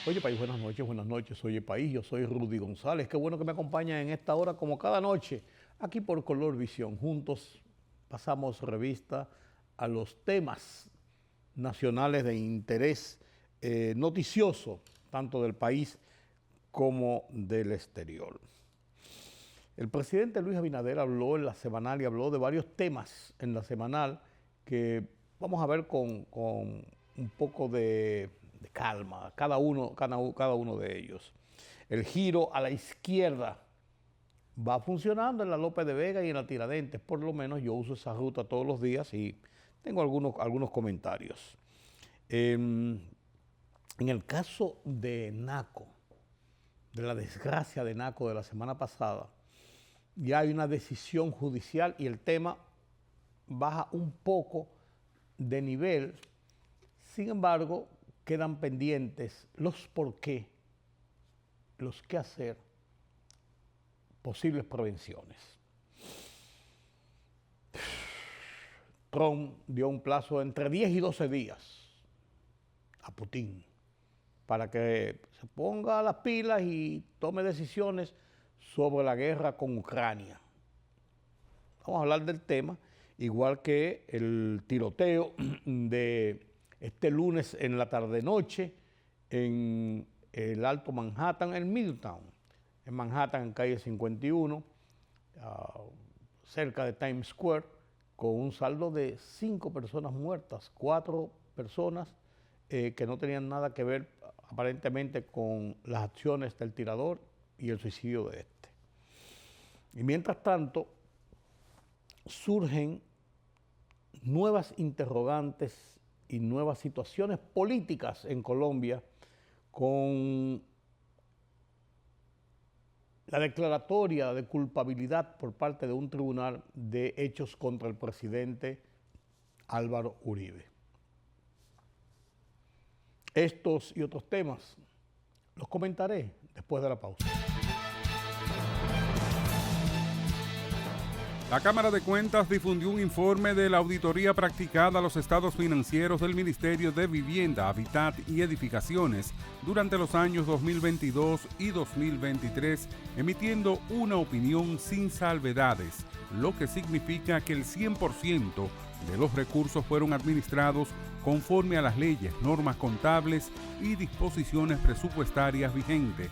Oye País, buenas noches, oye País, yo soy Rudy González, qué bueno que me acompañan en esta hora como cada noche, aquí por Color Visión. Juntos pasamos revista a los temas nacionales de interés noticioso, tanto del país como del exterior. El presidente Luis Abinader habló en la semanal y habló de varios temas en la semanal que vamos a ver con un poco de calma, cada uno de ellos. El giro a la izquierda va funcionando en la López de Vega y en la Tiradentes, por lo menos yo uso esa ruta todos los días y tengo algunos comentarios. En el caso de Naco, de la desgracia de Naco de la semana pasada, ya hay una decisión judicial y el tema baja un poco de nivel. Sin embargo, quedan pendientes los por qué, los qué hacer, posibles prevenciones. Trump dio un plazo de entre 10 y 12 días a Putin para que se ponga las pilas y tome decisiones sobre la guerra con Ucrania. Vamos a hablar del tema, igual que el tiroteo de este lunes en la tarde-noche en el Alto Manhattan, en Midtown, en Manhattan, en calle 51, cerca de Times Square, con un saldo de 5 personas muertas, 4 personas que no tenían nada que ver aparentemente con las acciones del tirador y el suicidio de este. Y mientras tanto, surgen nuevas interrogantes y nuevas situaciones políticas en Colombia con la declaratoria de culpabilidad por parte de un tribunal de hechos contra el presidente Álvaro Uribe. Estos y otros temas los comentaré después de la pausa. La Cámara de Cuentas difundió un informe de la auditoría practicada a los estados financieros del Ministerio de Vivienda, Hábitat y Edificaciones durante los años 2022 y 2023, emitiendo una opinión sin salvedades, lo que significa que el 100% de los recursos fueron administrados conforme a las leyes, normas contables y disposiciones presupuestarias vigentes.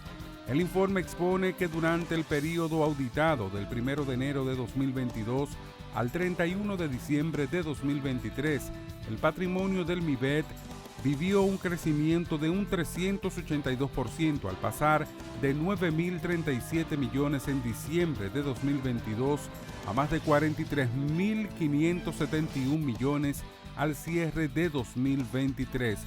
El informe expone que durante el periodo auditado del 1 de enero de 2022 al 31 de diciembre de 2023, el patrimonio del MIBET vivió un crecimiento de un 382% al pasar de 9.037 millones en diciembre de 2022 a más de 43.571 millones al cierre de 2023,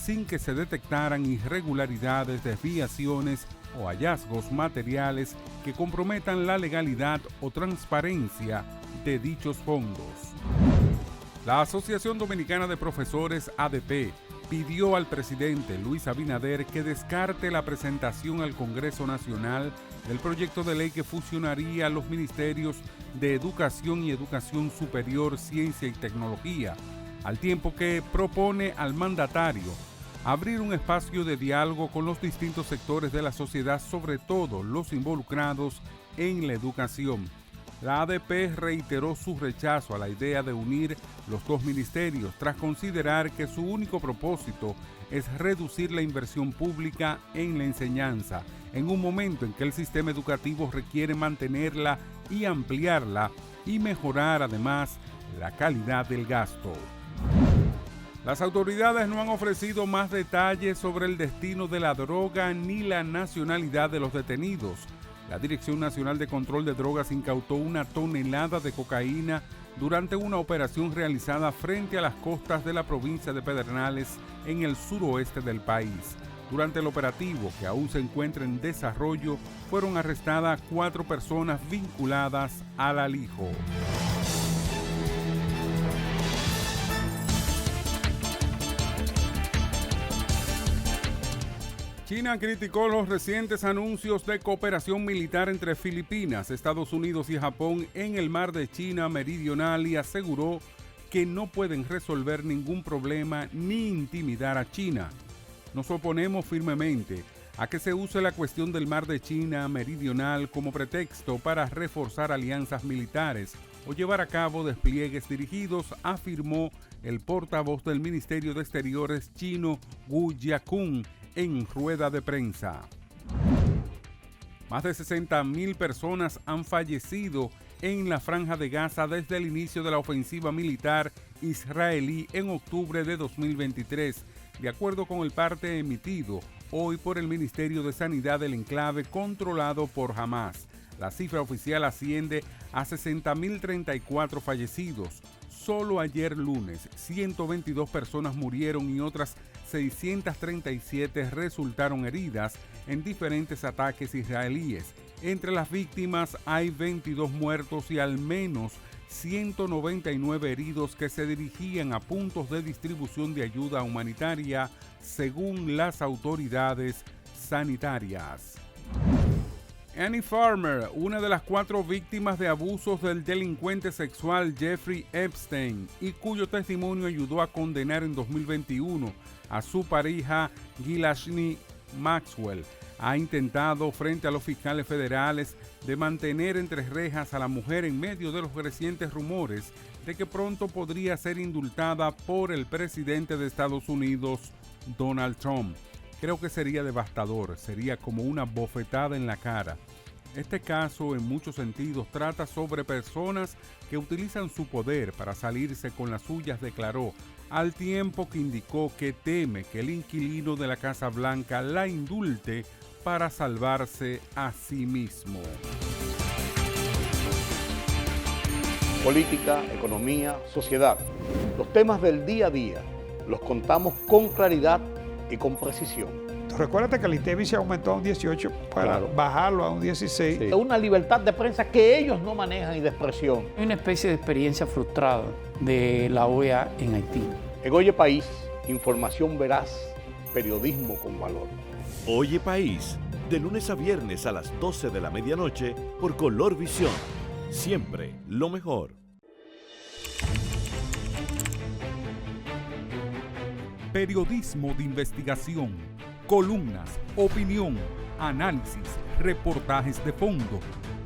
sin que se detectaran irregularidades, desviaciones o hallazgos materiales que comprometan la legalidad o transparencia de dichos fondos. La Asociación Dominicana de Profesores, ADP, pidió al presidente Luis Abinader que descarte la presentación al Congreso Nacional del proyecto de ley que fusionaría los ministerios de Educación y Educación Superior, Ciencia y Tecnología, al tiempo que propone al mandatario abrir un espacio de diálogo con los distintos sectores de la sociedad, sobre todo los involucrados en la educación. La ADP reiteró su rechazo a la idea de unir los dos ministerios tras considerar que su único propósito es reducir la inversión pública en la enseñanza, en un momento en que el sistema educativo requiere mantenerla y ampliarla y mejorar además la calidad del gasto. Las autoridades no han ofrecido más detalles sobre el destino de la droga ni la nacionalidad de los detenidos. La Dirección Nacional de Control de Drogas incautó 1 tonelada de cocaína durante una operación realizada frente a las costas de la provincia de Pedernales en el suroeste del país. Durante el operativo, que aún se encuentra en desarrollo, fueron arrestadas 4 personas vinculadas al alijo. China criticó los recientes anuncios de cooperación militar entre Filipinas, Estados Unidos y Japón en el mar de China Meridional y aseguró que no pueden resolver ningún problema ni intimidar a China. Nos oponemos firmemente a que se use la cuestión del Mar de China Meridional como pretexto para reforzar alianzas militares o llevar a cabo despliegues dirigidos, afirmó el portavoz del Ministerio de Exteriores chino Wu Jiakun en rueda de prensa. Más de 60.000 personas han fallecido en la Franja de Gaza desde el inicio de la ofensiva militar israelí en octubre de 2023, de acuerdo con el parte emitido hoy por el Ministerio de Sanidad del enclave controlado por Hamas. La cifra oficial asciende a 60.034 fallecidos. Solo ayer lunes, 122 personas murieron y otras 637 resultaron heridas en diferentes ataques israelíes. Entre las víctimas hay 22 muertos y al menos 199 heridos que se dirigían a puntos de distribución de ayuda humanitaria, según las autoridades sanitarias. Annie Farmer, una de las 4 víctimas de abusos del delincuente sexual Jeffrey Epstein y cuyo testimonio ayudó a condenar en 2021 a su pareja Ghislaine Maxwell, ha intentado frente a los fiscales federales de mantener entre rejas a la mujer en medio de los recientes rumores de que pronto podría ser indultada por el presidente de Estados Unidos, Donald Trump. Creo que sería devastador, sería como una bofetada en la cara. Este caso en muchos sentidos trata sobre personas que utilizan su poder para salirse con las suyas, declaró, al tiempo que indicó que teme que el inquilino de la Casa Blanca la indulte para salvarse a sí mismo. Política, economía, sociedad. Los temas del día a día los contamos con claridad y con precisión. Recuérdate que el INTEVI se aumentó a un 18 para bajarlo a un 16. Sí. Una libertad de prensa que ellos no manejan y de expresión. Hay una especie de experiencia frustrada de la OEA en Haití. En Oye País, información veraz, periodismo con valor. Oye País, de lunes a viernes a las 12 de la medianoche por Color Visión. Siempre lo mejor. Periodismo de investigación, columnas, opinión, análisis, reportajes de fondo.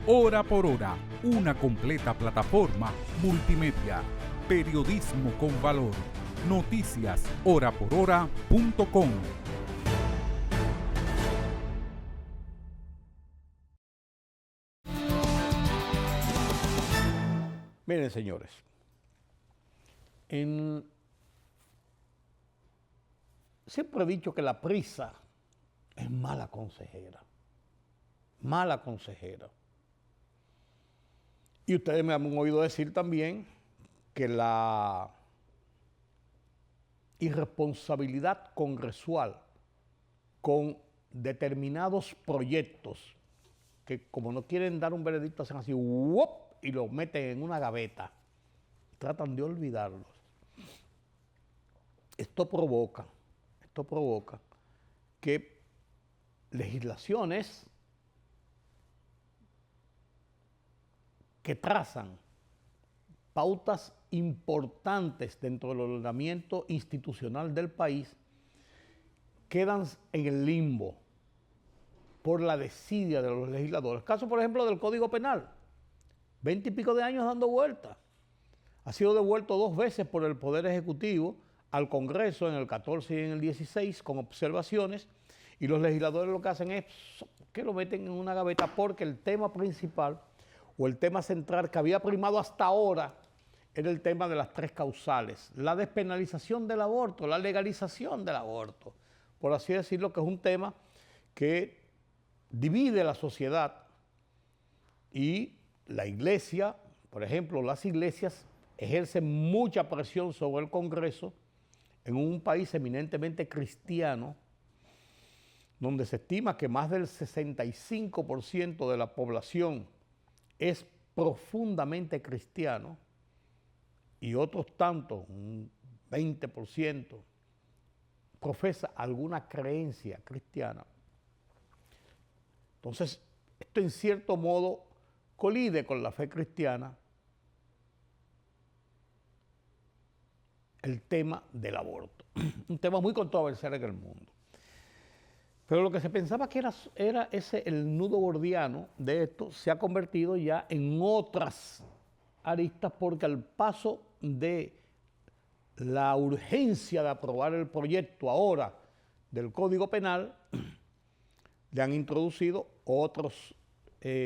Hora por hora, una completa plataforma multimedia. Periodismo con valor. Noticias horaporhora.com. Miren, señores, siempre he dicho que la prisa es mala consejera. Mala consejera. Y ustedes me han oído decir también que la irresponsabilidad congresual con determinados proyectos que como no quieren dar un veredicto hacen así ¡wop! Y lo meten en una gaveta, tratan de olvidarlos. Esto provoca que legislaciones que trazan pautas importantes dentro del ordenamiento institucional del país quedan en el limbo por la desidia de los legisladores. Caso, por ejemplo, del Código Penal. 20 y pico de años dando vueltas. Ha sido devuelto 2 veces por el Poder Ejecutivo al Congreso en el 14 y en el 16 con observaciones, y los legisladores lo que hacen es que lo meten en una gaveta porque el tema principal o el tema central que había primado hasta ahora era el tema de las 3 causales, la despenalización del aborto, la legalización del aborto, por así decirlo, que es un tema que divide la sociedad. Y la iglesia, por ejemplo, las iglesias ejercen mucha presión sobre el Congreso en un país eminentemente cristiano, donde se estima que más del 65% de la población es profundamente cristiano y otros tantos, un 20%, profesa alguna creencia cristiana. Entonces, esto en cierto modo colide con la fe cristiana, el tema del aborto, un tema muy controversial en el mundo. Pero lo que se pensaba que era ese el nudo gordiano de esto se ha convertido ya en otras aristas porque al paso de la urgencia de aprobar el proyecto ahora del Código Penal, le han introducido otros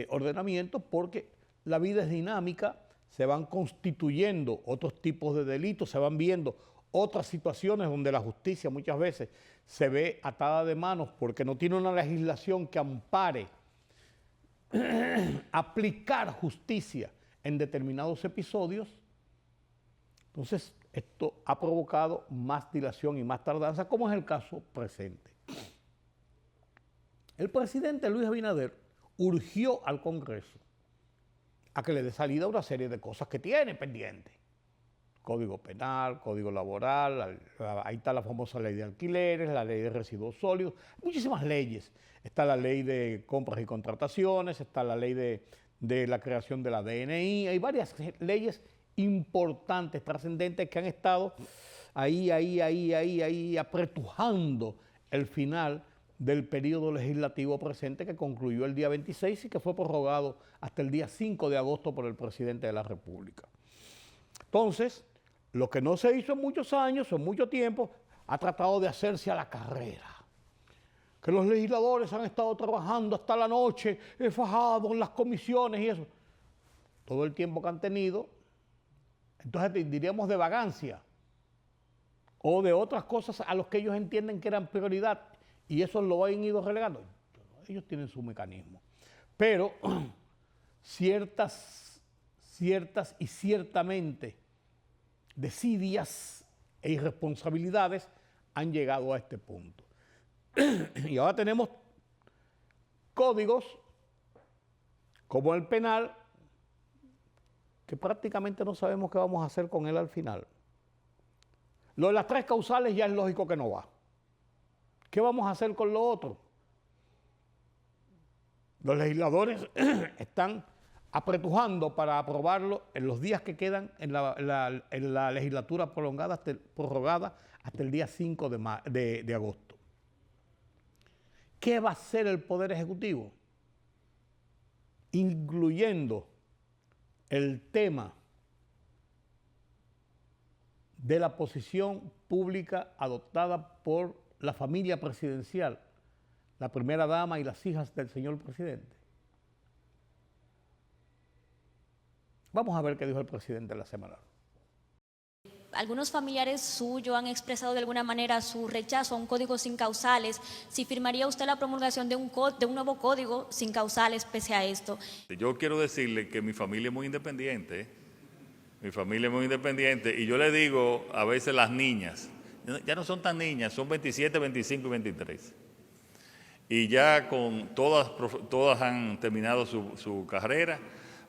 ordenamientos porque la vida es dinámica, se van constituyendo otros tipos de delitos, se van viendo otras situaciones donde la justicia muchas veces se ve atada de manos porque no tiene una legislación que ampare aplicar justicia en determinados episodios. Entonces, esto ha provocado más dilación y más tardanza, como es el caso presente. El presidente Luis Abinader urgió al Congreso a que le dé salida a una serie de cosas que tiene pendientes. Código Penal, Código Laboral, ahí está la famosa ley de alquileres, la ley de residuos sólidos, muchísimas leyes. Está la ley de compras y contrataciones, está la ley de la creación de la DNI, hay varias leyes importantes, trascendentes, que han estado ahí apretujando el final del periodo legislativo presente que concluyó el día 26 y que fue prorrogado hasta el día 5 de agosto por el presidente de la República. Entonces, lo que no se hizo en muchos años, en mucho tiempo, ha tratado de hacerse a la carrera. Que los legisladores han estado trabajando hasta la noche, fajados en las comisiones y eso. Todo el tiempo que han tenido, entonces diríamos de vagancia o de otras cosas a los que ellos entienden que eran prioridad y eso lo han ido relegando. Ellos tienen su mecanismo. Pero ciertas y ciertamente desidias e irresponsabilidades han llegado a este punto. Y ahora tenemos códigos como el penal que prácticamente no sabemos qué vamos a hacer con él al final. Lo de las 3 causales ya es lógico que no va. ¿Qué vamos a hacer con lo otro? Los legisladores están apretujando para aprobarlo en los días que quedan en la legislatura prorrogada hasta el día 5 de agosto. ¿Qué va a hacer el Poder Ejecutivo? Incluyendo el tema de la posición pública adoptada por la familia presidencial, la primera dama y las hijas del señor presidente. Vamos a ver qué dijo el presidente en la semana. Algunos familiares suyos han expresado de alguna manera su rechazo a un código sin causales. Si firmaría usted la promulgación de un nuevo código sin causales pese a esto. Yo quiero decirle que mi familia es muy independiente, y yo le digo a veces las niñas, ya no son tan niñas, son 27, 25 y 23. Y ya con todas han terminado su carrera.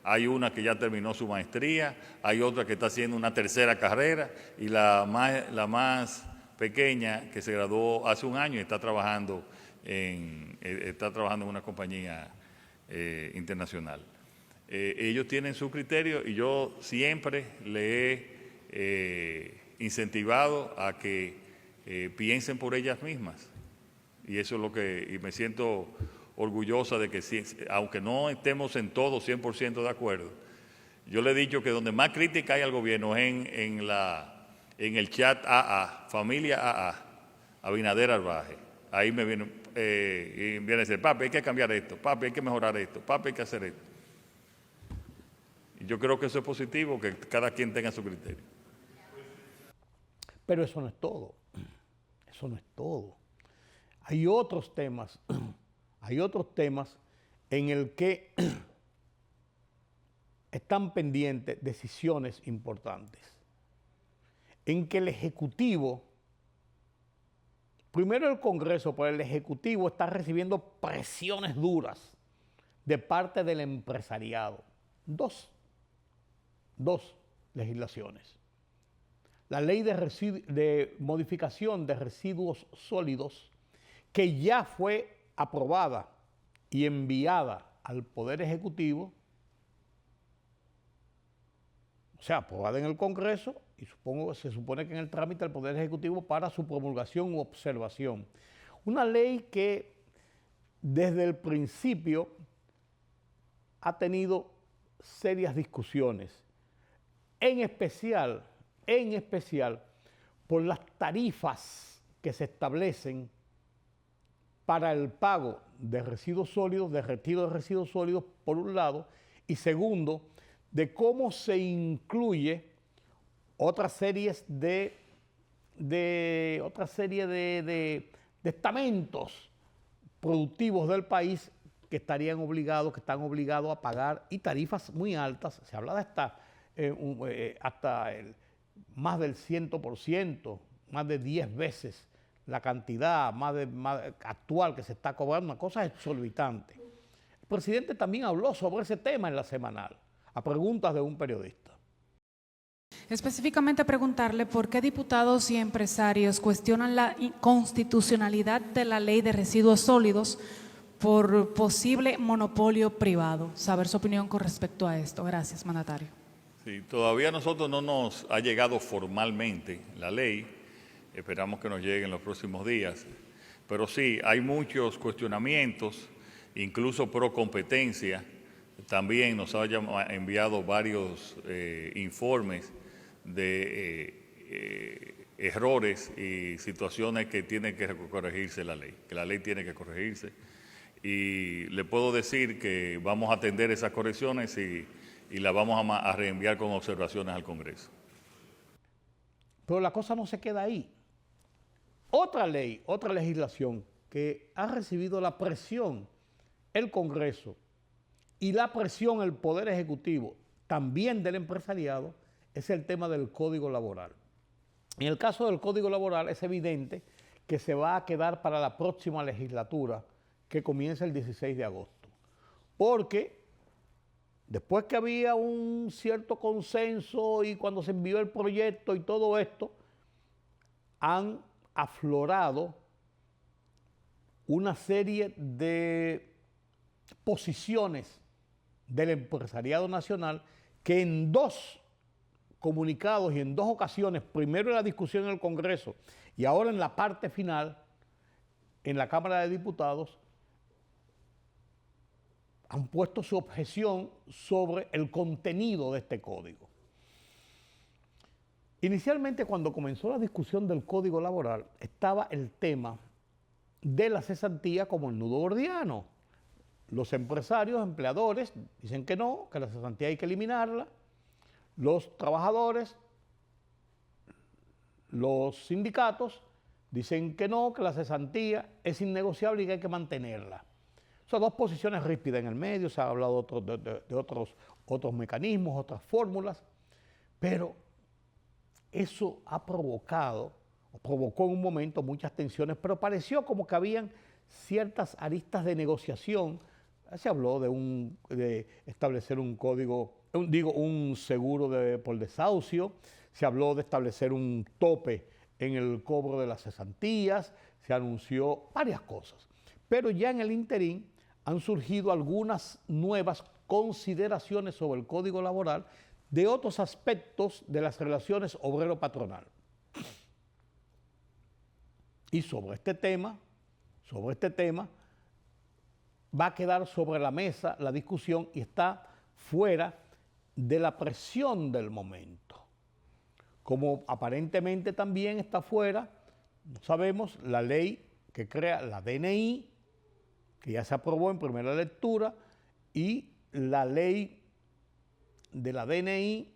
Hay una que ya terminó su maestría, hay otra que está haciendo una tercera carrera y la más pequeña que se graduó hace un año y está trabajando en una compañía internacional. Ellos tienen su criterio y yo siempre le he incentivado a que piensen por ellas mismas. Y eso es lo que, y me siento orgullosa de que, aunque no estemos en todo 100% de acuerdo, yo le he dicho que donde más crítica hay al gobierno es en el chat AA, familia AA, Abinader Arbaje. Ahí me viene a decir, papi, hay que cambiar esto, papi, hay que mejorar esto, papi, hay que hacer esto. Y yo creo que eso es positivo, que cada quien tenga su criterio. Pero eso no es todo, eso no es todo. Hay otros temas en el que están pendientes decisiones importantes, en que el Ejecutivo, primero el Congreso, pero el Ejecutivo está recibiendo presiones duras de parte del empresariado. Dos legislaciones. La ley de modificación de residuos sólidos, que ya fue aprobada y enviada al Poder Ejecutivo, o sea, aprobada en el Congreso y se supone que en el trámite del Poder Ejecutivo para su promulgación u observación. Una ley que desde el principio ha tenido serias discusiones, en especial por las tarifas que se establecen para el pago de residuos sólidos, de retiro de residuos sólidos, por un lado, y segundo, de cómo se incluye otra serie de estamentos productivos del país que están obligados a pagar, y tarifas muy altas. Se habla de hasta más del 100%, más de 10 veces la cantidad más actual que se está cobrando, una cosa exorbitante. El presidente también habló sobre ese tema en la semanal, a preguntas de un periodista. Específicamente preguntarle por qué diputados y empresarios cuestionan la constitucionalidad de la ley de residuos sólidos por posible monopolio privado. Saber su opinión con respecto a esto. Gracias, mandatario. Sí, todavía a nosotros no nos ha llegado formalmente la ley. Esperamos que nos llegue en los próximos días. Pero sí, hay muchos cuestionamientos, incluso pro competencia. También nos ha enviado varios informes de errores y situaciones que tiene que corregirse la ley, que la ley tiene que corregirse. Y le puedo decir que vamos a atender esas correcciones y las vamos a reenviar con observaciones al Congreso. Pero la cosa no se queda ahí. Otra ley, otra legislación que ha recibido la presión el Congreso y la presión el Poder Ejecutivo, también del empresariado, es el tema del Código Laboral. En el caso del Código Laboral es evidente que se va a quedar para la próxima legislatura, que comienza el 16 de agosto. Porque después que había un cierto consenso y cuando se envió el proyecto y todo esto, han aflorado una serie de posiciones del empresariado nacional que en dos comunicados y en dos ocasiones, primero en la discusión en el Congreso y ahora en la parte final en la Cámara de Diputados, han puesto su objeción sobre el contenido de este código. Inicialmente, cuando comenzó la discusión del Código Laboral, estaba el tema de la cesantía como el nudo gordiano. Los empresarios, empleadores, dicen que no, que la cesantía hay que eliminarla. Los trabajadores, los sindicatos, dicen que no, que la cesantía es innegociable y que hay que mantenerla. Son dos posiciones ríspidas en el medio, se ha hablado de otros mecanismos, otras fórmulas, pero eso ha provocó en un momento muchas tensiones, pero pareció como que habían ciertas aristas de negociación. Se habló de establecer un código, un seguro por desahucio, se habló de establecer un tope en el cobro de las cesantías, se anunció varias cosas. Pero ya en el interín han surgido algunas nuevas consideraciones sobre el Código Laboral de otros aspectos de las relaciones obrero-patronal. Y sobre este tema va a quedar sobre la mesa la discusión y está fuera de la presión del momento. Como aparentemente también está fuera, no sabemos, la ley que crea la DNI, que ya se aprobó en primera lectura, y la ley de la DNI,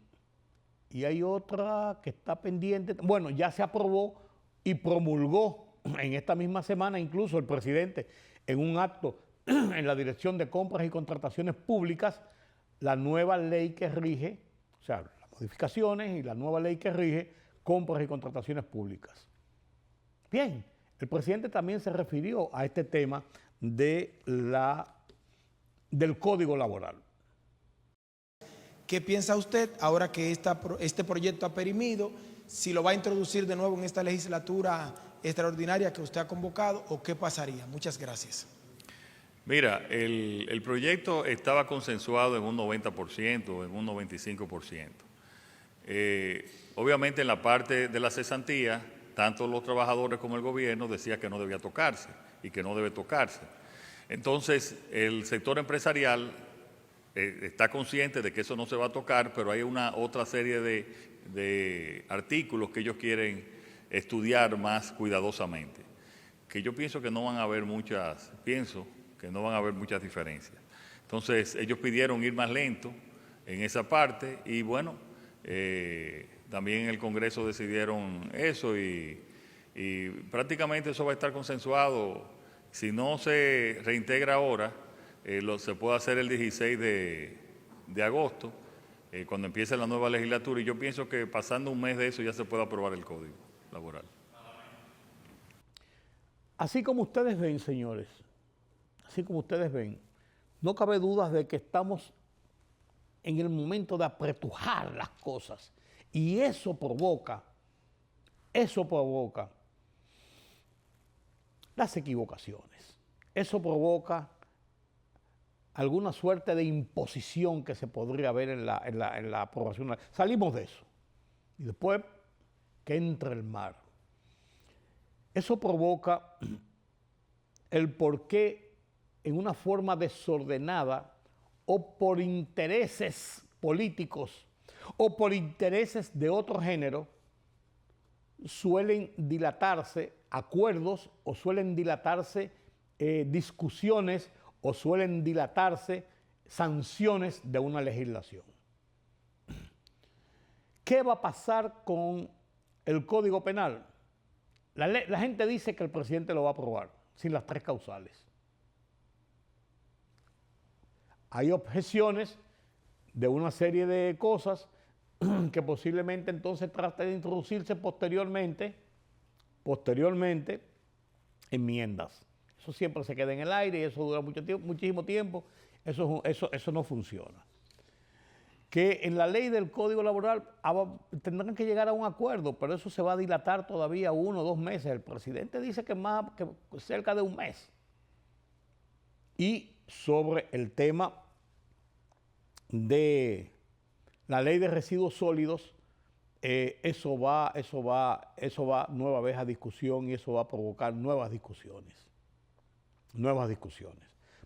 y hay otra que está pendiente, bueno, ya se aprobó y promulgó en esta misma semana incluso el presidente en un acto en la Dirección de Compras y Contrataciones Públicas, la nueva ley que rige, o sea, las modificaciones y la nueva ley que rige compras y contrataciones públicas. Bien, el presidente también se refirió a este tema del Código Laboral. ¿Qué piensa usted ahora que este proyecto ha perimido? Si lo va a introducir de nuevo en esta legislatura extraordinaria que usted ha convocado, ¿o qué pasaría? Muchas gracias. Mira, el proyecto estaba consensuado en un 90%, en un 95%. Obviamente en la parte de la cesantía, tanto los trabajadores como el gobierno decía que no debía tocarse y que no debe tocarse. Entonces, el sector empresarial está consciente de que eso no se va a tocar, pero hay otra serie de artículos que ellos quieren estudiar más cuidadosamente, que yo pienso que no van a haber muchas diferencias. Entonces, ellos pidieron ir más lento en esa parte y bueno, también en el Congreso decidieron eso y prácticamente eso va a estar consensuado. Si no se reintegra ahora, se puede hacer el 16 de agosto, cuando empiece la nueva legislatura, y yo pienso que pasando un mes de eso ya se puede aprobar el Código Laboral. Así como ustedes ven, señores, así como ustedes ven, no cabe duda de que estamos en el momento de apretujar las cosas, y eso provoca las equivocaciones, eso provoca alguna suerte de imposición que se podría ver en la aprobación. Salimos de eso, y después que entre el mar. Eso provoca el porqué en una forma desordenada o por intereses políticos o por intereses de otro género suelen dilatarse acuerdos o suelen dilatarse discusiones o suelen dilatarse sanciones de una legislación. ¿Qué va a pasar con el Código Penal? La gente dice que el presidente lo va a aprobar sin las 3 causales. Hay objeciones de una serie de cosas que posiblemente entonces trate de introducirse posteriormente enmiendas. Eso siempre se queda en el aire y eso dura muchísimo tiempo. Eso no funciona. Que en la ley del Código Laboral tendrán que llegar a un acuerdo, pero eso se va a dilatar todavía 1 o 2 meses. El presidente dice que cerca de un mes. Y sobre el tema de la ley de residuos sólidos, eso va nueva vez a discusión y eso va a provocar nuevas discusiones.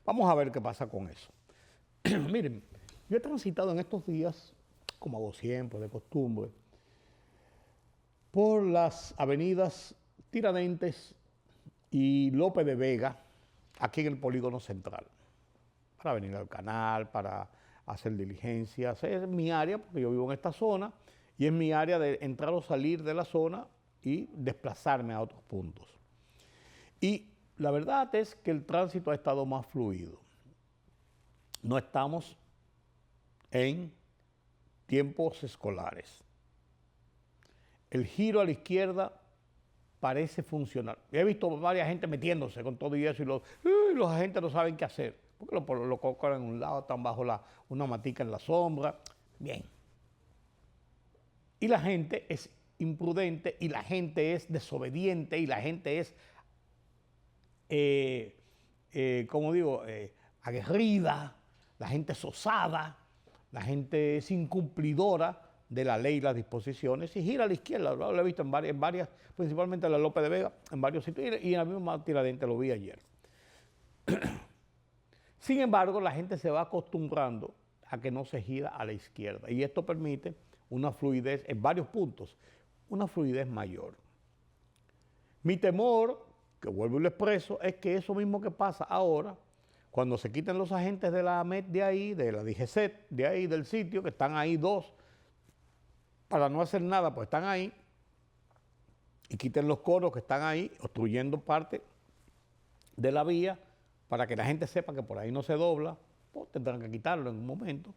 Vamos a ver qué pasa con eso. Miren, yo he transitado en estos días, como hago siempre, de costumbre, por las avenidas Tiradentes y López de Vega, aquí en el Polígono Central, para venir al canal, para hacer diligencias. Es mi área, porque yo vivo en esta zona, y es mi área de entrar o salir de la zona y desplazarme a otros puntos. Y la verdad es que el tránsito ha estado más fluido. No estamos en tiempos escolares. El giro a la izquierda parece funcionar. He visto varias gente metiéndose con todo y eso y los agentes no saben qué hacer. Porque lo colocan en un lado, están bajo una matica en la sombra. Bien. Y la gente es imprudente y la gente es desobediente y la gente es, aguerrida, la gente es osada, la gente es incumplidora de la ley y las disposiciones y gira a la izquierda. Lo he visto en varias, principalmente en la López de Vega, en varios sitios y en la misma Tiradentes lo vi ayer. Sin embargo, la gente se va acostumbrando a que no se gira a la izquierda y esto permite una fluidez en varios puntos, una fluidez mayor. Mi temor, que vuelvo y lo expreso, es que eso mismo que pasa ahora, cuando se quiten los agentes de la AMET de ahí, de la DGCET, de ahí del sitio, que están ahí 2, para no hacer nada, pues están ahí, y quiten los coros que están ahí, obstruyendo parte de la vía, para que la gente sepa que por ahí no se dobla, pues tendrán que quitarlo en un momento.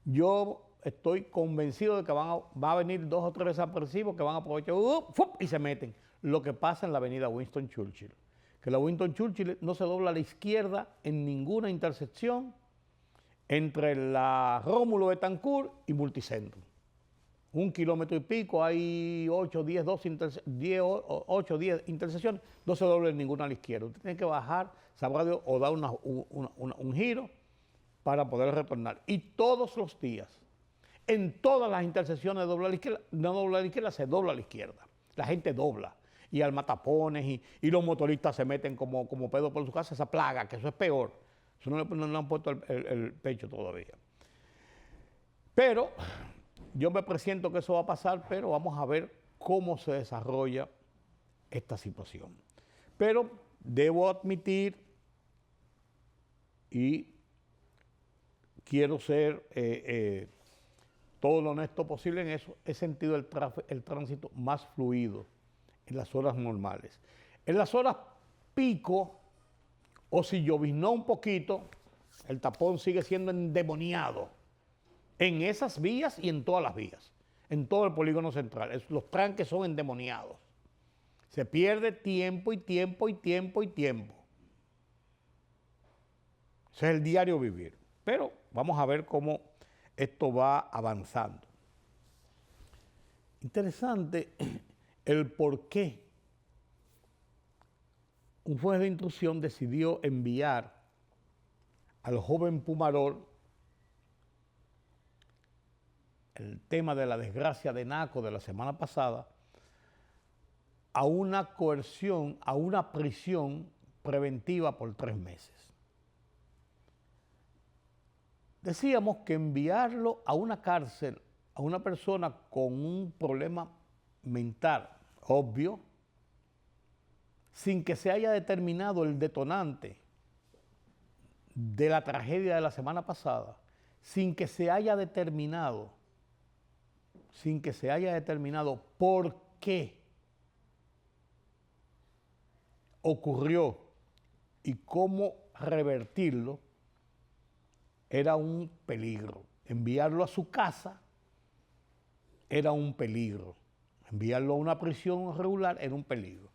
Yo estoy convencido de que va a venir 2 o 3 desapercibos que van a aprovechar y se meten. Lo que pasa en la avenida Winston Churchill. Que la Winston Churchill no se dobla a la izquierda en ninguna intersección entre la Rómulo Betancourt y Multicentro. 1 kilómetro y pico, hay 8 o 10 intersecciones, no se dobla en ninguna a la izquierda. Usted tiene que bajar, sabrá Dios, o dar un giro para poder retornar. Y todos los días, en todas las intersecciones de doblar a la izquierda, no dobla a la izquierda, se dobla a la izquierda. La gente dobla. y almatapones y los motoristas se meten como pedo por su casa, esa plaga, que eso es peor. Eso no le han puesto el pecho todavía. Pero yo me presiento que eso va a pasar, pero vamos a ver cómo se desarrolla esta situación. Pero debo admitir, y quiero ser todo lo honesto posible en eso, he sentido el tránsito más fluido en las horas normales. En las horas pico, o si lloviznó un poquito, el tapón sigue siendo endemoniado en esas vías y en todas las vías, en todo el polígono central. Los tranques son endemoniados. Se pierde tiempo y tiempo y tiempo y tiempo. Ese es el diario vivir. Pero vamos a ver cómo esto va avanzando. Interesante el por qué un juez de instrucción decidió enviar al joven Pumarol el tema de la desgracia de Naco de la semana pasada a una coerción, a una prisión preventiva por 3 meses. Decíamos que enviarlo a una cárcel, a una persona con un problema mental obvio, sin que se haya determinado el detonante de la tragedia de la semana pasada, sin que se haya determinado por qué ocurrió y cómo revertirlo, era un peligro. Enviarlo a su casa era un peligro. Enviarlo a una prisión regular era un peligro.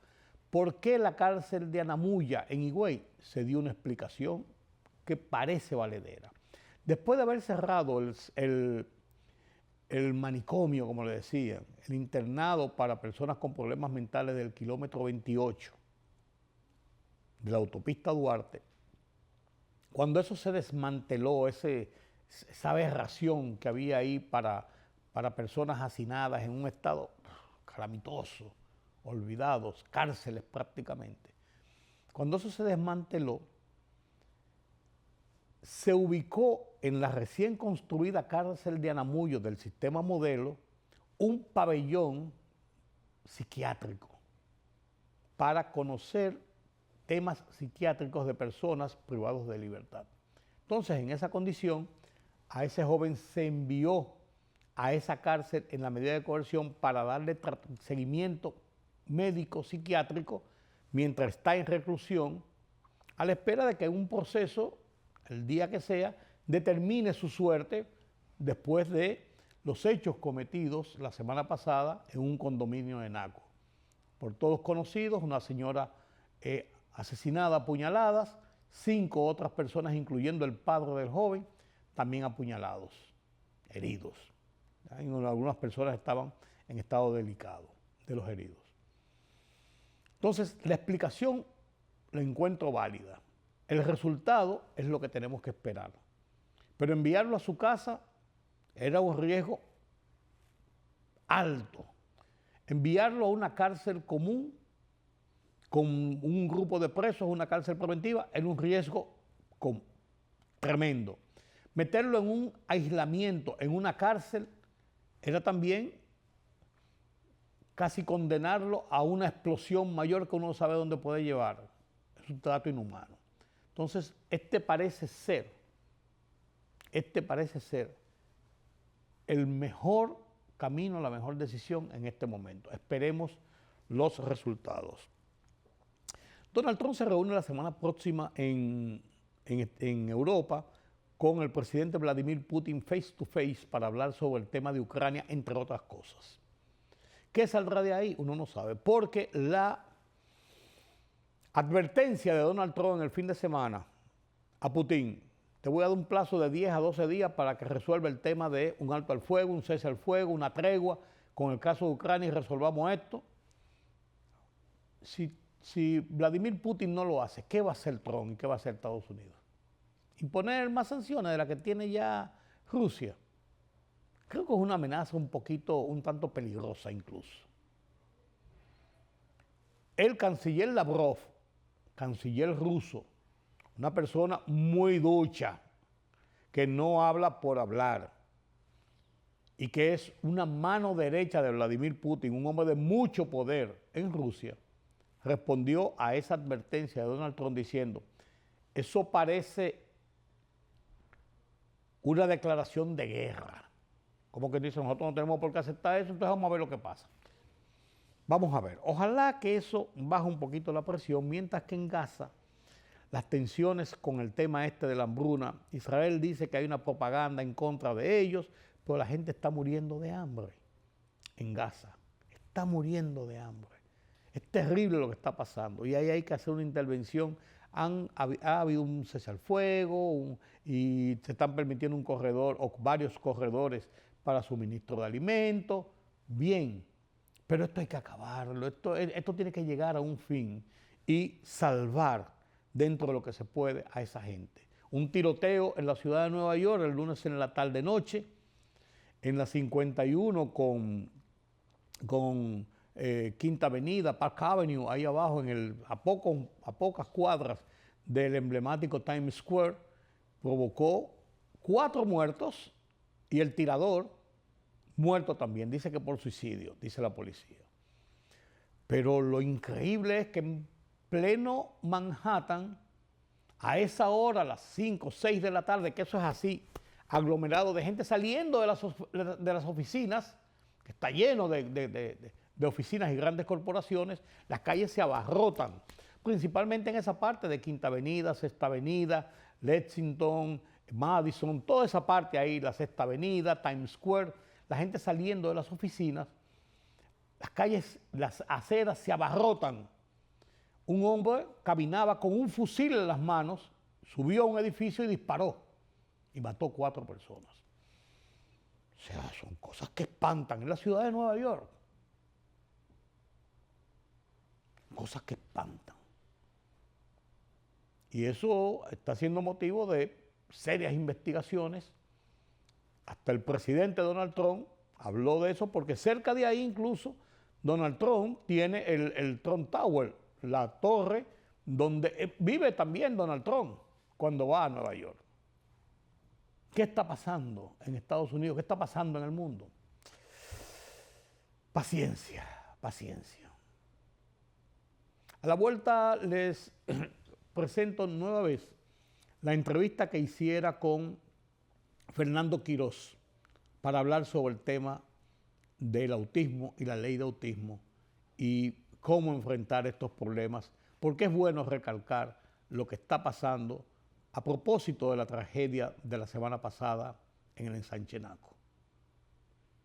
¿Por qué la cárcel de Anamuya en Higüey? Se dio una explicación que parece valedera. Después de haber cerrado el manicomio, como le decían, el internado para personas con problemas mentales del kilómetro 28 de la autopista Duarte, cuando eso se desmanteló, esa aberración que había ahí para personas hacinadas en un estado calamitoso, olvidados, cárceles prácticamente, cuando eso se desmanteló, se ubicó en la recién construida cárcel de Anamuyo del sistema modelo un pabellón psiquiátrico para conocer temas psiquiátricos de personas privadas de libertad. Entonces, en esa condición, a ese joven se envió a esa cárcel en la medida de coerción para darle seguimiento médico psiquiátrico mientras está en reclusión, a la espera de que un proceso, el día que sea, determine su suerte después de los hechos cometidos la semana pasada en un condominio de Naco. Por todos conocidos, una señora asesinada a puñaladas, 5 otras personas, incluyendo el padre del joven, también apuñalados, heridos. Algunas personas estaban en estado delicado de los heridos. Entonces, la explicación la encuentro válida. El resultado es lo que tenemos que esperar. Pero enviarlo a su casa era un riesgo alto. Enviarlo a una cárcel común con un grupo de presos, una cárcel preventiva, era un riesgo tremendo. Meterlo en un aislamiento, en una cárcel, era también casi condenarlo a una explosión mayor que uno no sabe dónde puede llevar. Es un trato inhumano. Entonces, este parece ser el mejor camino, la mejor decisión en este momento. Esperemos los resultados. Donald Trump se reúne la semana próxima en Europa con el presidente Vladimir Putin face to face para hablar sobre el tema de Ucrania, entre otras cosas. ¿Qué saldrá de ahí? Uno no sabe, porque la advertencia de Donald Trump en el fin de semana a Putin: te voy a dar un plazo de 10 a 12 días para que resuelva el tema de un alto al fuego, un cese al fuego, una tregua con el caso de Ucrania y resolvamos esto. Si Vladimir Putin no lo hace, ¿qué va a hacer Trump y qué va a hacer Estados Unidos? Imponer más sanciones de las que tiene ya Rusia. Creo que es una amenaza un tanto peligrosa incluso. el canciller Lavrov, canciller ruso, una persona muy ducha, que no habla por hablar y que es una mano derecha de Vladimir Putin, un hombre de mucho poder en Rusia, respondió a esa advertencia de Donald Trump diciendo: eso parece una declaración de guerra. Como que dice, nosotros no tenemos por qué aceptar eso, entonces vamos a ver lo que pasa. Vamos a ver, ojalá que eso baje un poquito la presión, mientras que en Gaza las tensiones con el tema este de la hambruna, Israel dice que hay una propaganda en contra de ellos, pero la gente está muriendo de hambre en Gaza, está muriendo de hambre. Es terrible lo que está pasando y ahí hay que hacer una intervención. Ha habido un cese al fuego y se están permitiendo un corredor o varios corredores para suministro de alimentos. Bien, pero esto hay que acabarlo, esto tiene que llegar a un fin y salvar dentro de lo que se puede a esa gente. Un tiroteo en la ciudad de Nueva York el lunes en la tarde-noche, en la 51 con Quinta Avenida, Park Avenue, ahí abajo, a pocas cuadras del emblemático Times Square, provocó 4 muertos y el tirador muerto también, dice que por suicidio, dice la policía. Pero lo increíble es que en pleno Manhattan, a esa hora, a las 5 o 6 de la tarde, que eso es así, aglomerado de gente saliendo de las oficinas, que está lleno de oficinas y grandes corporaciones, las calles se abarrotan, principalmente en esa parte de Quinta Avenida, Sexta Avenida, Lexington, Madison, toda esa parte ahí, la Sexta Avenida, Times Square, la gente saliendo de las oficinas, las calles, las aceras se abarrotan. Un hombre caminaba con un fusil en las manos, subió a un edificio y disparó y mató 4 personas. O sea, son cosas que espantan en la ciudad de Nueva York. Cosas que espantan. Y eso está siendo motivo de serias investigaciones. Hasta el presidente Donald Trump habló de eso porque cerca de ahí incluso Donald Trump tiene el Trump Tower, la torre donde vive también Donald Trump cuando va a Nueva York. ¿Qué está pasando en Estados Unidos? ¿Qué está pasando en el mundo? Paciencia, paciencia. A la vuelta les presento nueva vez la entrevista que hiciera con Fernando Quirós para hablar sobre el tema del autismo y la ley de autismo y cómo enfrentar estos problemas, porque es bueno recalcar lo que está pasando a propósito de la tragedia de la semana pasada en el Ensanche Naco.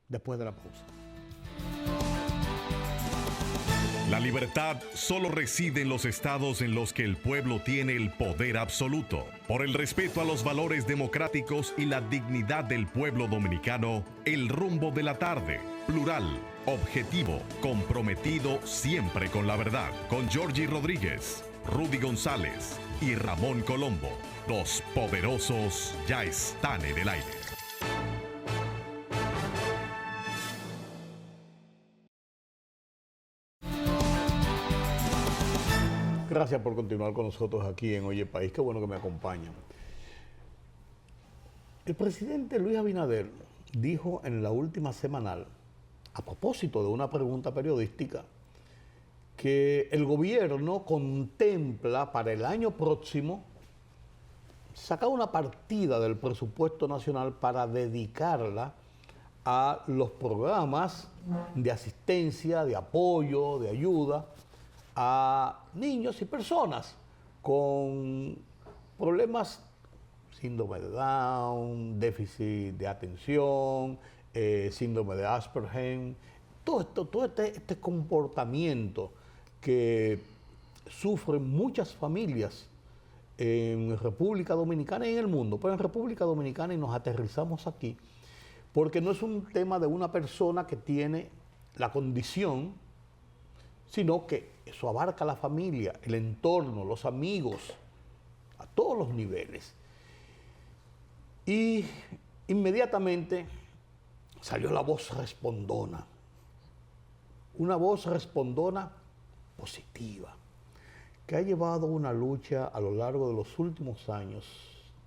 Después de la pausa. La libertad solo reside en los estados en los que el pueblo tiene el poder absoluto. Por el respeto a los valores democráticos y la dignidad del pueblo dominicano, el rumbo de la tarde, plural, objetivo, comprometido siempre con la verdad. Con Georgie Rodríguez, Rudy González y Ramón Colombo. Los poderosos ya están en el aire. Gracias por continuar con nosotros aquí en Oye País. Qué bueno que me acompañan. El presidente Luis Abinader dijo en la última semanal, a propósito de una pregunta periodística, que el gobierno contempla para el año próximo sacar una partida del presupuesto nacional para dedicarla a los programas de asistencia, de apoyo, de ayuda a niños y personas con problemas, síndrome de Down, déficit de atención, síndrome de Asperger, todo este comportamiento que sufren muchas familias en República Dominicana y en el mundo, pero en República Dominicana, y nos aterrizamos aquí, porque no es un tema de una persona que tiene la condición, sino que eso abarca a la familia, el entorno, los amigos, a todos los niveles. Y inmediatamente salió la voz respondona, una voz respondona positiva, que ha llevado una lucha a lo largo de los últimos años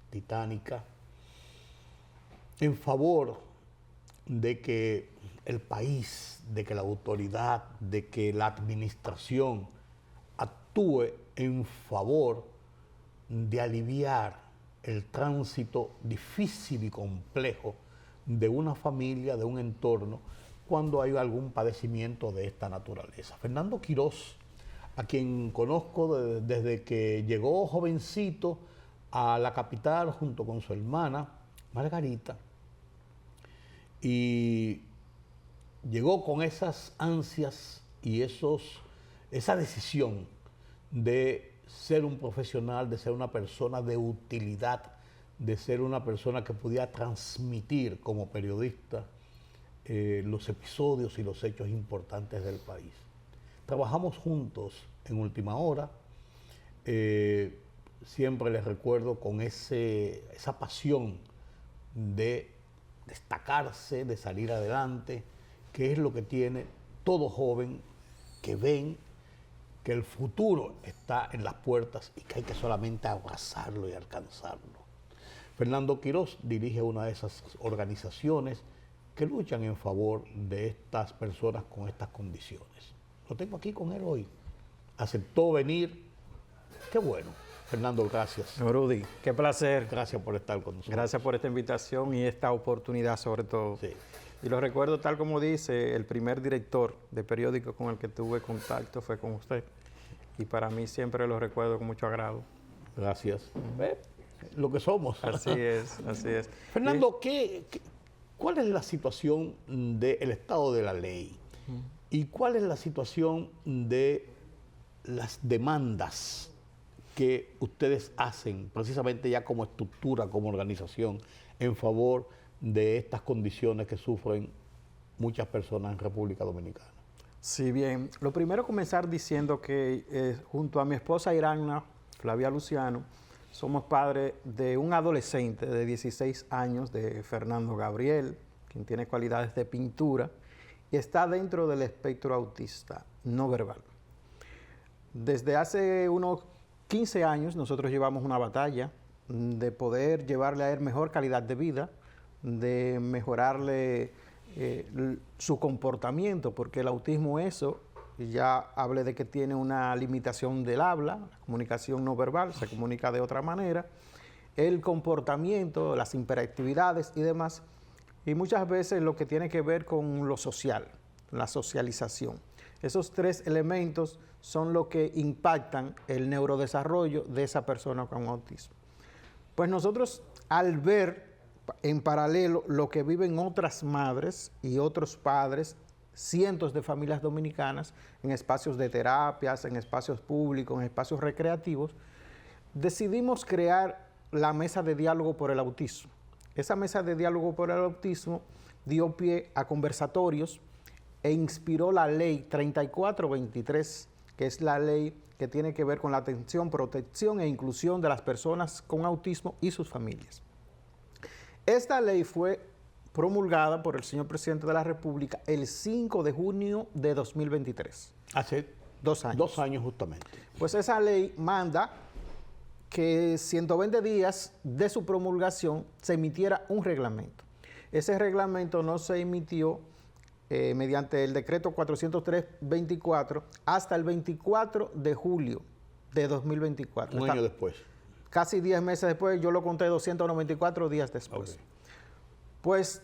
titánica en favor de que el país, de que la autoridad, de que la administración actúe en favor de aliviar el tránsito difícil y complejo de una familia, de un entorno, cuando hay algún padecimiento de esta naturaleza. Fernando Quirós, a quien conozco desde que llegó jovencito a la capital junto con su hermana Margarita, y llegó con esas ansias y esa decisión de ser un profesional, de ser una persona de utilidad, de ser una persona que pudiera transmitir como periodista los episodios y los hechos importantes del país. Trabajamos juntos en Última Hora, siempre les recuerdo con esa pasión de destacarse, de salir adelante, que es lo que tiene todo joven que ven que el futuro está en las puertas y que hay que solamente abrazarlo y alcanzarlo. Fernando Quirós dirige una de esas organizaciones que luchan en favor de estas personas con estas condiciones. Lo tengo aquí con él hoy. Aceptó venir. Qué bueno. Fernando, gracias. Rudy, qué placer. Gracias por estar con nosotros. Gracias por esta invitación y esta oportunidad sobre todo. Sí. Y lo recuerdo tal como dice, el primer director de periódico con el que tuve contacto fue con usted. Y para mí siempre lo recuerdo con mucho agrado. Gracias. Lo que somos. Así es, así es. Fernando, ¿cuál es la situación del estado de la ley? ¿Y cuál es la situación de las demandas que ustedes hacen, precisamente ya como estructura, como organización, en favor de estas condiciones que sufren muchas personas en República Dominicana? Sí, bien. Lo primero comenzar diciendo que junto a mi esposa Irana, Flavia Luciano, somos padres de un adolescente de 16 años, de Fernando Gabriel, quien tiene cualidades de pintura y está dentro del espectro autista no verbal. Desde hace unos 15 años nosotros llevamos una batalla de poder llevarle a él mejor calidad de vida, de mejorarle su comportamiento, porque el autismo ya hablé de que tiene una limitación del habla, la comunicación no verbal, se comunica de otra manera, el comportamiento, las hiperactividades y demás, y muchas veces lo que tiene que ver con lo social, la socialización. Esos tres elementos son lo que impactan el neurodesarrollo de esa persona con autismo. Pues nosotros, al ver en paralelo lo que viven otras madres y otros padres, cientos de familias dominicanas, en espacios de terapias, en espacios públicos, en espacios recreativos, decidimos crear la Mesa de Diálogo por el Autismo. Esa Mesa de Diálogo por el Autismo dio pie a conversatorios e inspiró la ley 3423, que es la ley que tiene que ver con la atención, protección e inclusión de las personas con autismo y sus familias. Esta ley fue promulgada por el señor presidente de la República el 5 de junio de 2023. Hace 2 años. 2 años justamente. Pues esa ley manda que 120 días de su promulgación se emitiera un reglamento. Ese reglamento no se emitió mediante el decreto 403-24 hasta el 24 de julio de 2024. Un año después. Casi 10 meses después, yo lo conté 294 días después. Okay. Pues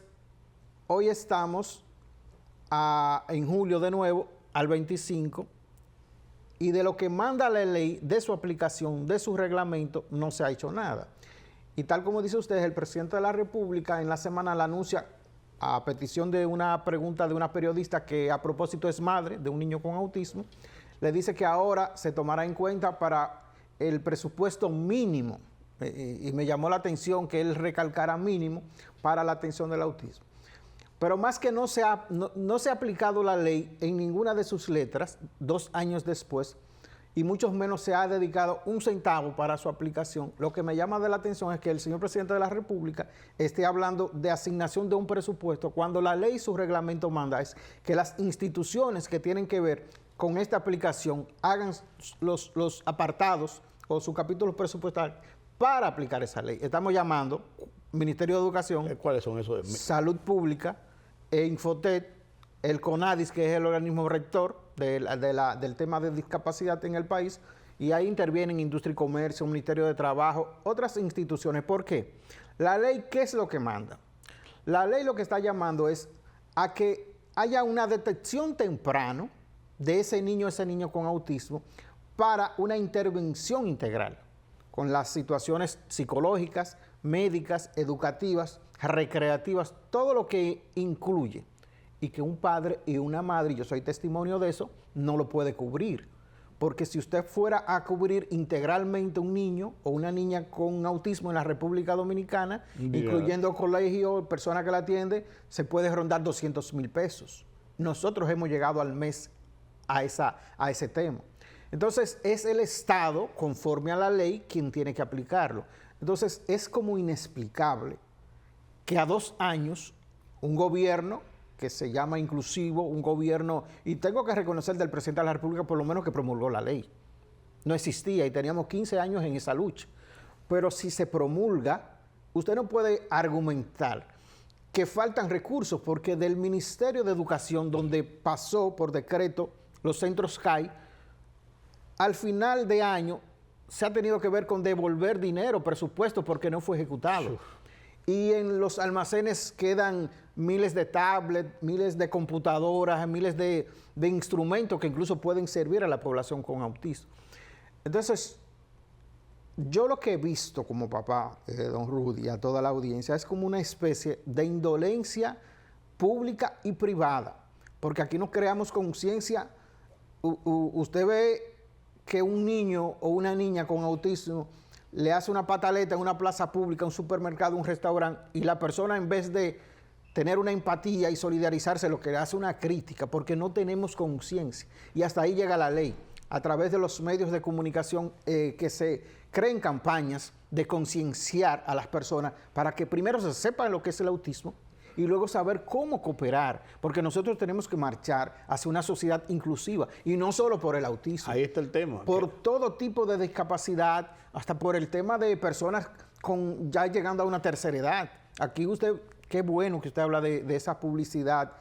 hoy estamos en julio de nuevo, al 25, y de lo que manda la ley, de su aplicación, de su reglamento, no se ha hecho nada. Y tal como dice usted, el presidente de la República en la semana la anuncia a petición de una pregunta de una periodista que a propósito es madre de un niño con autismo, le dice que ahora se tomará en cuenta para el presupuesto mínimo, y me llamó la atención que él recalcara mínimo para la atención del autismo. Pero más que no se ha aplicado la ley en ninguna de sus letras 2 años después, y mucho menos se ha dedicado un centavo para su aplicación. Lo que me llama de la atención es que el señor presidente de la República esté hablando de asignación de un presupuesto cuando la ley y su reglamento manda es que las instituciones que tienen que ver con esta aplicación hagan los apartados o sus capítulos presupuestarios para aplicar esa ley. Estamos llamando Ministerio de Educación, ¿cuáles son esos? Salud Pública, Infotet, el CONADIS, que es el organismo rector del tema de discapacidad en el país, y ahí intervienen Industria y Comercio, Ministerio de Trabajo, otras instituciones. ¿Por qué? La ley, ¿qué es lo que manda? La ley lo que está llamando es a que haya una detección temprano de ese niño con autismo para una intervención integral con las situaciones psicológicas, médicas, educativas, recreativas, todo lo que incluye, y que un padre y una madre, y yo soy testimonio de eso, no lo puede cubrir. Porque si usted fuera a cubrir integralmente un niño o una niña con autismo en la República Dominicana, incluyendo colegio, persona que la atiende, se puede rondar 200,000 pesos. Nosotros hemos llegado al mes a ese tema. Entonces, es el Estado, conforme a la ley, quien tiene que aplicarlo. Entonces, es como inexplicable que a 2 años un gobierno que se llama inclusivo, un gobierno, y tengo que reconocer del presidente de la República por lo menos que promulgó la ley. No existía y teníamos 15 años en esa lucha. Pero si se promulga, usted no puede argumentar que faltan recursos, porque del Ministerio de Educación, donde pasó por decreto los centros CAI, al final de año se ha tenido que ver con devolver dinero, presupuesto, porque no fue ejecutado. Y en los almacenes quedan miles de tablets, miles de computadoras, miles de instrumentos que incluso pueden servir a la población con autismo. Entonces, yo lo que he visto como papá, don Rudy, a toda la audiencia, es como una especie de indolencia pública y privada, porque aquí no creamos conciencia. Usted ve que un niño o una niña con autismo le hace una pataleta en una plaza pública, un supermercado, un restaurante, y la persona, en vez de tener una empatía y solidarizarse, lo que le hace una crítica, porque no tenemos conciencia. Y hasta ahí llega la ley, a través de los medios de comunicación, que se creen campañas de concienciar a las personas para que primero se sepan lo que es el autismo y luego saber cómo cooperar, porque nosotros tenemos que marchar hacia una sociedad inclusiva, y no solo por el autismo. Ahí está el tema. Por todo tipo de discapacidad, hasta por el tema de personas ya llegando a una tercera edad. Aquí usted, qué bueno que usted habla de esa publicidad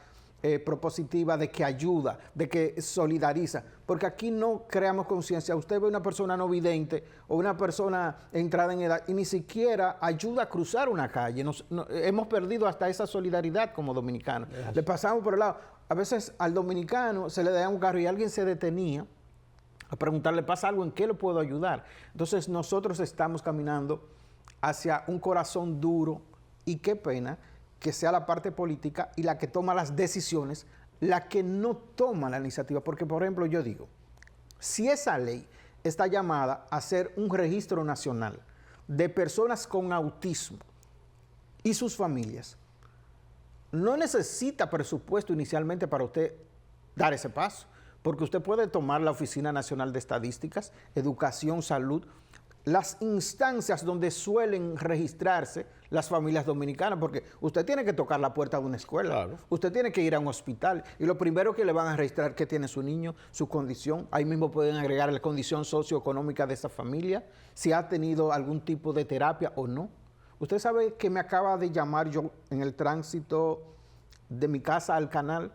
propositiva, de que ayuda, de que solidariza, porque aquí no creamos conciencia. Usted ve una persona no vidente o una persona entrada en edad y ni siquiera ayuda a cruzar una calle. Hemos perdido hasta esa solidaridad como dominicanos. Le pasamos por el lado. A veces al dominicano se le da un carro y alguien se detenía a preguntarle, ¿pasa algo? ¿En qué le puedo ayudar? Entonces nosotros estamos caminando hacia un corazón duro, y qué pena que sea la parte política y la que toma las decisiones, la que no toma la iniciativa. Porque, por ejemplo, yo digo, si esa ley está llamada a hacer un registro nacional de personas con autismo y sus familias, no necesita presupuesto inicialmente para usted dar ese paso, porque usted puede tomar la Oficina Nacional de Estadísticas, Educación, Salud, las instancias donde suelen registrarse las familias dominicanas, porque usted tiene que tocar la puerta de una escuela, claro. Usted tiene que ir a un hospital, y lo primero que le van a registrar que tiene su niño, su condición. Ahí mismo pueden agregar la condición socioeconómica de esa familia, si ha tenido algún tipo de terapia o no. Usted sabe que me acaba de llamar yo en el tránsito de mi casa al canal,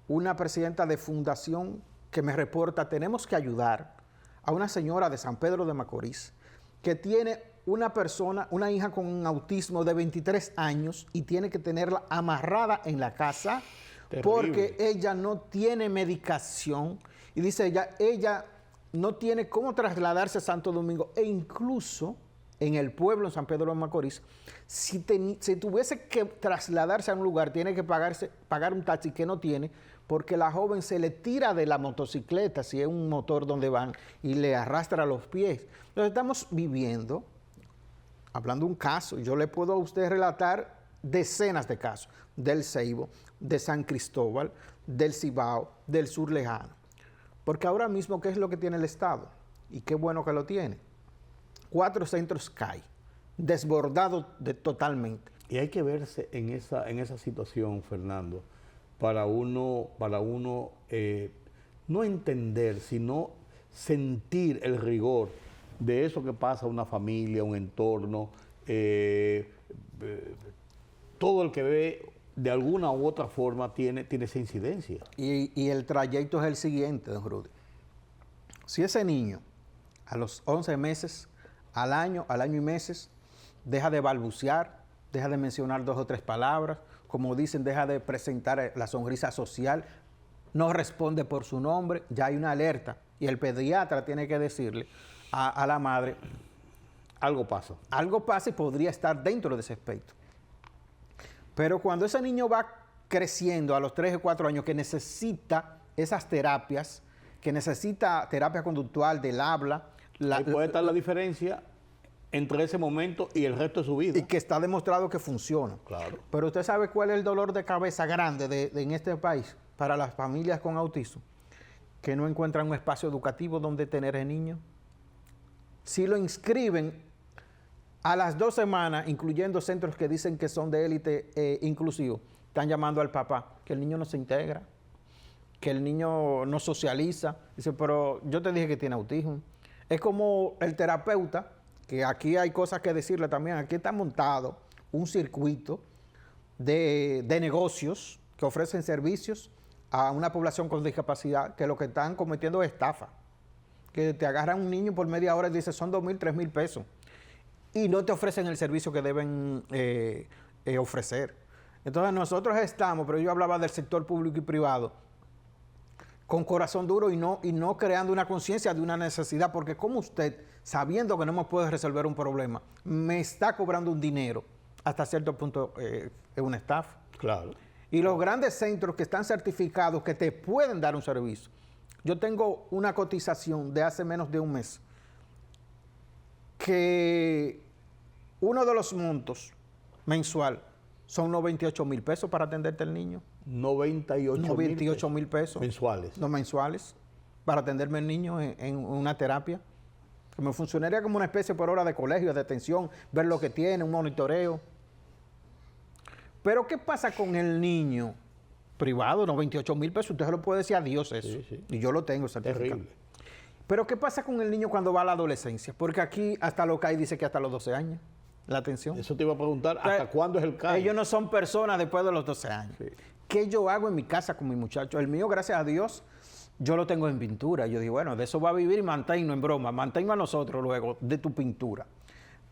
una presidenta de fundación que me reporta, tenemos que ayudar a una señora de San Pedro de Macorís que tiene una hija con un autismo de 23 años y tiene que tenerla amarrada en la casa. Terrible. Porque ella no tiene medicación, y dice ella no tiene cómo trasladarse a Santo Domingo, e incluso en el pueblo, en San Pedro de Macorís, si tuviese que trasladarse a un lugar, tiene que pagar un taxi que no tiene, porque la joven se le tira de la motocicleta, si es un motor donde van, y le arrastra los pies. Entonces estamos viviendo, hablando de un caso, yo le puedo a usted relatar decenas de casos, del Ceibo, de San Cristóbal, del Cibao, del Sur Lejano. Porque ahora mismo, ¿qué es lo que tiene el Estado? Y qué bueno que lo tiene. 4 centros CAI, desbordados totalmente. Y hay que verse en esa situación, Fernando, para uno no entender, sino sentir el rigor de eso que pasa a una familia, un entorno, todo el que ve de alguna u otra forma tiene esa incidencia. Y el trayecto es el siguiente, don Rudy. Si ese niño a los 11 meses, al año y meses, deja de balbucear, deja de mencionar 2 o 3 palabras, como dicen, deja de presentar la sonrisa social, no responde por su nombre, ya hay una alerta y el pediatra tiene que decirle a la madre, algo pasa. Algo pasa y podría estar dentro de ese aspecto. Pero cuando ese niño va creciendo a los 3 o 4 años, que necesita esas terapias, que necesita terapia conductual del habla. Ahí puede estar la diferencia entre ese momento y el resto de su vida. Y que está demostrado que funciona. Claro. Pero usted sabe cuál es el dolor de cabeza grande en este país para las familias con autismo, que no encuentran un espacio educativo donde tener el niño. Si lo inscriben a las 2 semanas, incluyendo centros que dicen que son de élite inclusivo, están llamando al papá, que el niño no se integra, que el niño no socializa. Dice, pero yo te dije que tiene autismo. Es como el terapeuta, que aquí hay cosas que decirle también. Aquí está montado un circuito de negocios que ofrecen servicios a una población con discapacidad, que lo que están cometiendo es estafa. Que te agarran un niño por media hora y dice son 2,000, 3,000 pesos. Y no te ofrecen el servicio que deben ofrecer. Entonces nosotros estamos, pero yo hablaba del sector público y privado, con corazón duro y no creando una conciencia de una necesidad, porque como usted, sabiendo que no me puede resolver un problema, me está cobrando un dinero, hasta cierto punto es una estafa. Claro. Y los grandes centros que están certificados, que te pueden dar un servicio. Yo tengo una cotización de hace menos de un mes, que uno de los montos mensual son 98,000 pesos para atenderte al niño. 98,000 pesos. Mensuales. No mensuales, para atenderme al niño en una terapia. Que me funcionaría como una especie por hora de colegio, de atención, ver lo que tiene, un monitoreo. Pero ¿qué pasa con el niño privado? 98,000 pesos, usted se lo puede decir a Dios eso. Sí, sí. Y yo lo tengo certificado. Terrible. Pero ¿qué pasa con el niño cuando va a la adolescencia? Porque aquí hasta lo CAI dice que hasta los 12 años. La atención. Eso te iba a preguntar, ¿hasta cuándo es el CAI? Ellos no son personas después de los 12 años. Sí. ¿Qué yo hago en mi casa con mi muchacho? El mío, gracias a Dios, yo lo tengo en pintura. Yo digo, bueno, de eso va a vivir y manténlo en broma. Manténlo a nosotros luego de tu pintura.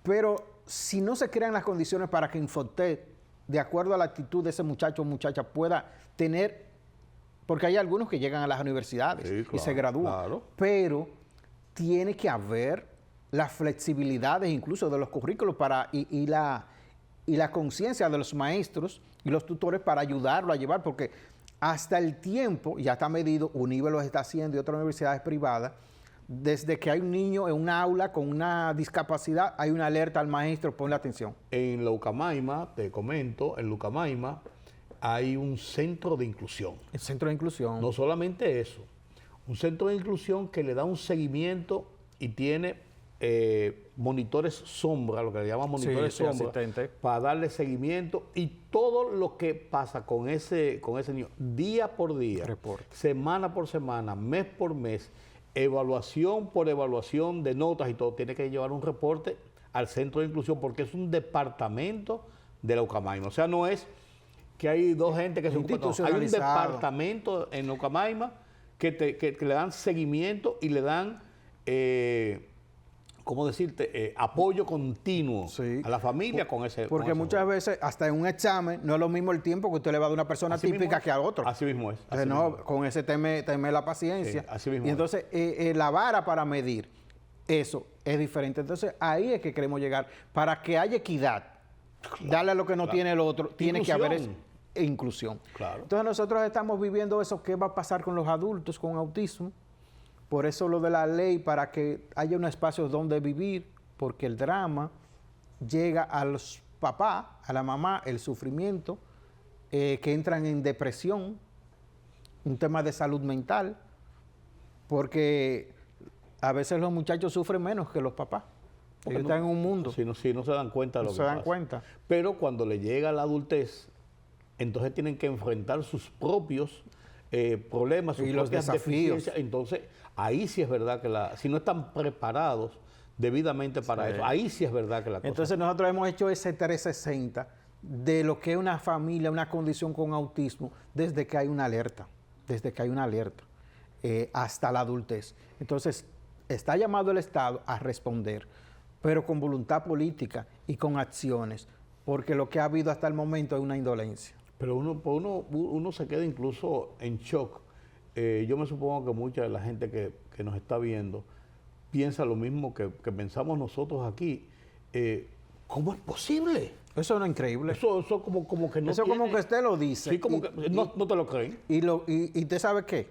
Pero si no se crean las condiciones para que Infotec, de acuerdo a la actitud de ese muchacho o muchacha, pueda tener, porque hay algunos que llegan a las universidades y se gradúan, claro. Pero tiene que haber las flexibilidades incluso de los currículos y la conciencia de los maestros y los tutores para ayudarlo a llevar, porque hasta el tiempo, ya está medido, UNIBE lo está haciendo y otras universidades privadas, desde que hay un niño en una aula con una discapacidad, hay una alerta al maestro, ponle atención. En la Ucamaima, te comento, en Ucamaima hay un centro de inclusión. El centro de inclusión. No solamente eso, un centro de inclusión que le da un seguimiento y tiene monitores sombra, lo que le llaman monitores sombra, para darle seguimiento y todo lo que pasa con ese niño, día por día, semana por semana, mes por mes, evaluación por evaluación de notas y todo, tiene que llevar un reporte al centro de inclusión porque es un departamento de la Ucamaima. O sea, no es que hay dos gente que se ocupan, no, hay un departamento en Ucamaima que le dan seguimiento y le dan ¿cómo decirte? Apoyo continuo a la familia con ese. Porque muchas veces, hasta en un examen, no es lo mismo el tiempo que usted le va a dar a una persona típica que a otro. Así mismo es. Entonces, no, con ese teme la paciencia. Sí, así mismo y entonces, la vara para medir eso es diferente. Entonces, ahí es que queremos llegar. Para que haya equidad, darle a lo que no tiene el otro, tiene que haber inclusión. Claro. Entonces, nosotros estamos viviendo eso. ¿Qué va a pasar con los adultos con autismo? Por eso lo de la ley, para que haya un espacio donde vivir, porque el drama llega a los papás, a la mamá, el sufrimiento, que entran en depresión, un tema de salud mental, porque a veces los muchachos sufren menos que los papás, porque están en un mundo. Si no se dan cuenta de lo que pasa. No se dan cuenta. Pero cuando le llega la adultez, entonces tienen que enfrentar sus propios problemas, sus y los propias desafíos. deficiencias. Entonces, ahí sí es verdad que si no están preparados debidamente para eso, ahí sí es verdad que la cosa... Entonces nosotros hemos hecho ese 360 de lo que es una familia, una condición con autismo, desde que hay una alerta, hasta la adultez. Entonces, está llamado el Estado a responder, pero con voluntad política y con acciones, porque lo que ha habido hasta el momento es una indolencia. Pero uno se queda incluso en shock. Yo me supongo que mucha de la gente que nos está viendo piensa lo mismo que pensamos nosotros aquí. ¿Cómo es posible? Eso no es increíble. Eso como que no Eso tiene... como que usted lo dice. Sí, como que no te lo creen. Y usted sabe qué,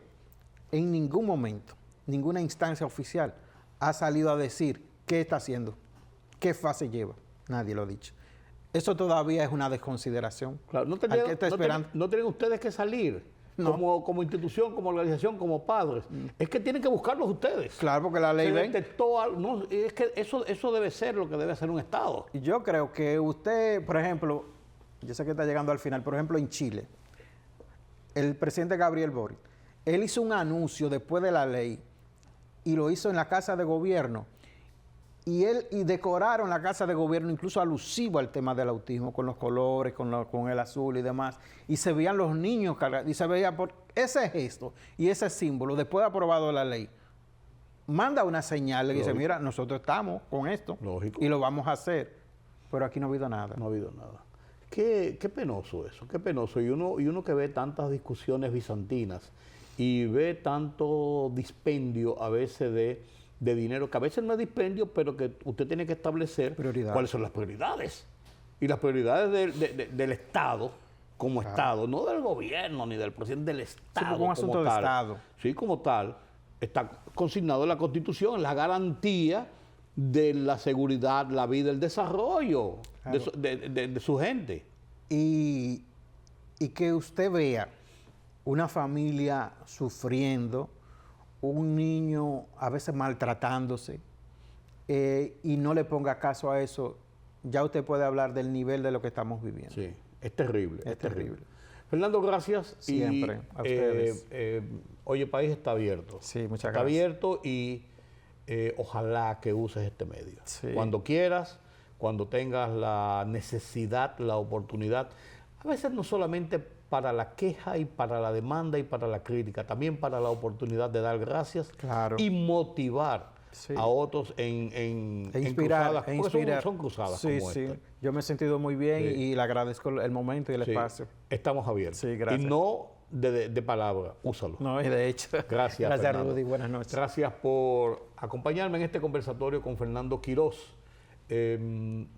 en ningún momento, ninguna instancia oficial ha salido a decir qué está haciendo, qué fase lleva. Nadie lo ha dicho. Eso todavía es una desconsideración. Claro, no tienen ustedes que salir como institución, como organización, como padres. Es que tienen que buscarlos ustedes. Claro, porque la ley es que eso debe ser lo que debe hacer un Estado. Yo creo que usted, por ejemplo, yo sé que está llegando al final, por ejemplo, en Chile, el presidente Gabriel Boric, él hizo un anuncio después de la ley y lo hizo en la Casa de Gobierno. Y decoraron la Casa de Gobierno incluso alusivo al tema del autismo, con los colores, con el azul y demás. Y se veían los niños cargados, y se veía por ese gesto y ese símbolo, después de aprobado la ley, manda una señal y dice, mira, nosotros estamos con esto. Lógico. Y lo vamos a hacer. Pero aquí no ha habido nada. No ha habido nada. Qué penoso eso, qué penoso. Y uno que ve tantas discusiones bizantinas y ve tanto dispendio a veces de dinero, que a veces no es dispendio, pero que usted tiene que establecer cuáles son las prioridades. Y las prioridades del Estado, como Estado, no del gobierno ni del presidente, del Estado. Sí, como un asunto de Estado. Sí, como tal, está consignado en la Constitución, la garantía de la seguridad, la vida, el desarrollo de su gente. Y que usted vea una familia sufriendo, un niño a veces maltratándose, y no le ponga caso a eso, ya usted puede hablar del nivel de lo que estamos viviendo. Sí, es terrible. Es terrible. Fernando, gracias. Siempre, a ustedes. Oye País está abierto. Sí, muchas gracias. Está abierto y ojalá que uses este medio. Sí. Cuando quieras, cuando tengas la necesidad, la oportunidad, a veces no solamente para la queja y para la demanda y para la crítica, también para la oportunidad de dar gracias y motivar a otros en inspirar, cruzadas, son cruzadas como esta. Yo me he sentido muy bien y le agradezco el momento y el espacio. Estamos abiertos. Sí, gracias. Y no de palabra, úsalo. No, y de hecho. Gracias, Gracias, Rudy. Buenas noches. Gracias por acompañarme en este conversatorio con Fernando Quirós.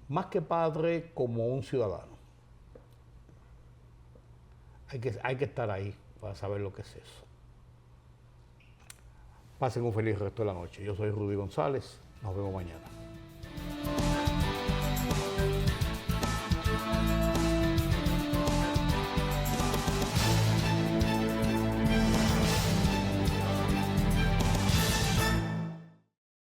Más que padre, como un ciudadano. Hay que estar ahí para saber lo que es eso. Pasen un feliz resto de la noche. Yo soy Rudy González. Nos vemos mañana.